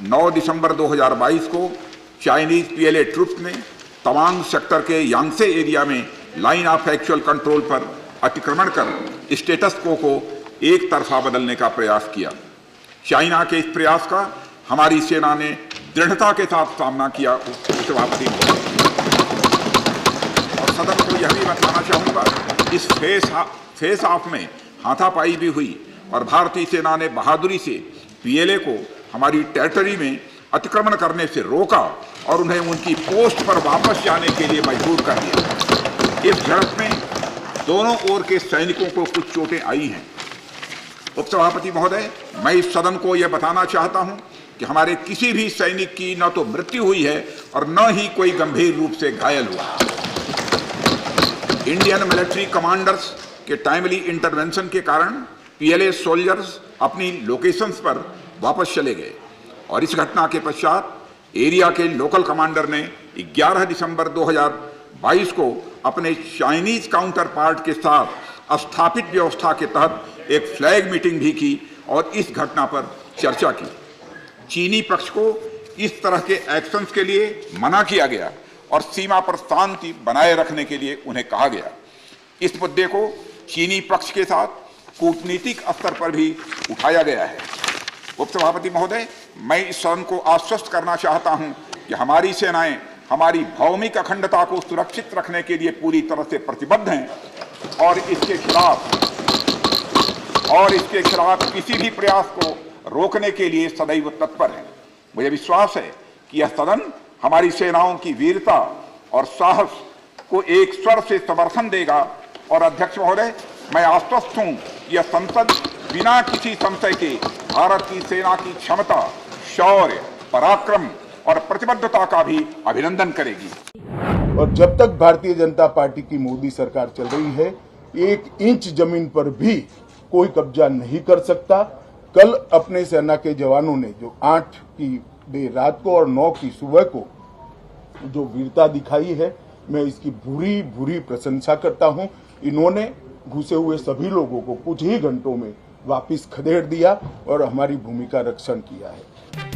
9 दिसंबर 2022 को Chinese PLA troops ने Tawang sector के यांगसे एरिया में लाइन ऑफ एक्चुअल कंट्रोल पर अतिक्रमण कर स्टेटस को एक तरफा बदलने का प्रयास किया। चाइना के इस प्रयास का हमारी सेना ने दृढ़ता के साथ सामना किया। उपसभापति और सदन को यह भी बताना चाहूंगा, इस फेस ऑफ में हाथापाई भी हुई और भारतीय सेना ने बहादुरी से पीएलए को हमारी टेरिटरी में अतिक्रमण करने से रोका और उन्हें उनकी पोस्ट पर वापस जाने के लिए मजबूर कर दिया। इस झड़प में दोनों ओर के सैनिकों को कुछ चोटें आई हैं। उपसभापति महोदय, मैं इस सदन को यह बताना चाहता हूं कि हमारे किसी भी सैनिक की न तो मृत्यु हुई है और न ही कोई गंभीर रूप से घायल हुआ। इंडियन मिलिट्री कमांडर्स के टाइमली इंटरवेंशन के कारण पीएलए सोल्जर्स अपनी लोकेशंस पर वापस चले गए और इस घटना के पश्चात एरिया के लोकल कमांडर ने 11 दिसंबर 2022 को अपने चाइनीज काउंटर पार्ट के साथ स्थापित व्यवस्था के तहत एक फ्लैग मीटिंग भी की और इस घटना पर चर्चा की। चीनी पक्ष को इस तरह के एक्शंस के लिए मना किया गया और सीमा पर शांति बनाए रखने के लिए उन्हें कहा गया। इस मुद्दे को चीनी पक्ष के साथ कूटनीतिक स्तर पर भी उठाया गया है। उपसभापति महोदय, मैं इस सदन को आश्वस्त करना चाहता हूं कि हमारी सेनाएं हमारी भौमिक अखंडता को सुरक्षित रखने के लिए पूरी तरह से प्रतिबद्ध हैं और इसके खिलाफ किसी भी प्रयास को रोकने के लिए सदैव तत्पर है। मुझे विश्वास है कि यह सदन हमारी सेनाओं की वीरता और साहस को एक स्वर से समर्थन देगा और अध्यक्ष महोदय, मैं आश्वस्त हूं कि यह संसद बिना किसी संशय के भारत की सेना की क्षमता, शौर्य, पराक्रम और प्रतिबद्धता का भी अभिनंदन करेगी। और जब तक भारतीय जनता पार्टी की मोदी सरकार चल रही है, 1 इंच जमीन पर भी कोई कब्जा नहीं कर सकता। कल अपने सेना के जवानों ने जो 8 की देर रात को और 9 की सुबह को जो वीरता दिखाई है, मैं इसकी भूरी भूरी प्रशंसा करता हूं। इन्होंने घुसे हुए सभी लोगों को कुछ ही घंटों में वापस खदेड़ दिया और हमारी भूमि का रक्षण किया है।